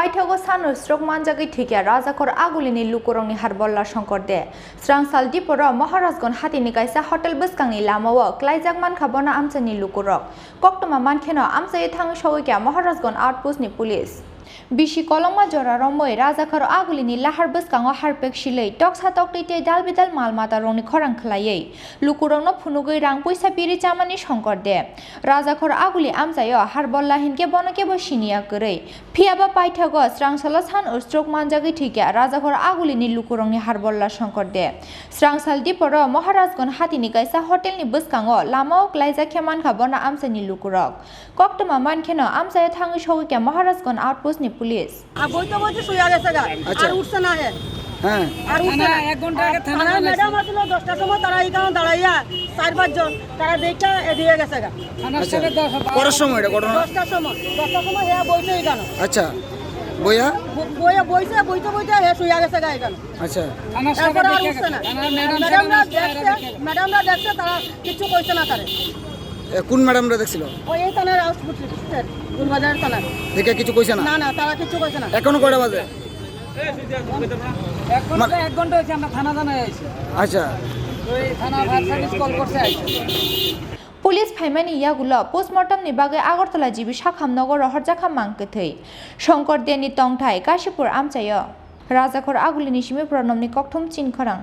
Paithago Sanu Stroke Manjagwi thwikha Rajakhor Aguli Lukurokni Harbolla Sankar de Srangsalo Tripura Maharasgon Hatini kaisa hotel bwskangni lamao klaijak mankhabona Amchaini Lukurok koktoma mankheno Amchai thang shawikya Maharasgon outpost ni police Bishi kolongma jora romoi Rajakhor Aguli lahar bwskango harpek silei toksa toktite dal bidal malmata rongni khorang khlaiei Lukurokno phunugui rang poisa piri chamani Sankar de Rajakhor Aguli Amchaio Harbolla hinke bonake bo sinia korei phiaba Paithago Srangsalo san Stroke Manjagwi thwikha Rajakhor Aguli Lukurokni Harbolla Sankar de Srangsalo Tripura Maharasgon Hatini kaisa hotel ni bwskango lamao klaijak kheman khabona Amchaini Lukurok koktoma mankheno Amchaio thang shawikya Maharasgon outpost ni police বইতে বইতে শুয়ে গেছে গা আর উঠছে না হ্যাঁ আর উঠছে না 1 ঘন্টা আগে থানা ম্যাডাম আসলো 10টার সময় তারা এখানে দাঁড়াইয়া 4-5 জন তারা দেখটা এদিকে গেছে গা থানার সাথে 10 পরের সময় এটা ঘটনা 10টার সময় হে বইতে এখানে আচ্ছা বইছে বইতে হে শুয়ে গেছে গা এখানে আচ্ছা থানার সাথে দেখে না ম্যাডামরা দেখছে তারা কিছু কইছে না তারে কোন ম্যাডামরা দেখছিল ওই থানার আউটপুট গুলবাজার থানা দেখে কিছু কইছে না না তারা কিছু কইছে না এখনো কয়টা বাজে 1 ঘন্টা হইছে আমরা থানা জানাই আইছি আচ্ছা ওই থানা ফায়ার সার্ভিস কল করতে আইছে পুলিশ ফাইমানি ইয়াগুলো postmortem ni bagui Agortala jibi Sakhamnogor Harjakham mangkethei Sankar deni tongthai Kashipur Amchaio Rajakhor Aguli ni simi pronomni kokthum Chin Khorang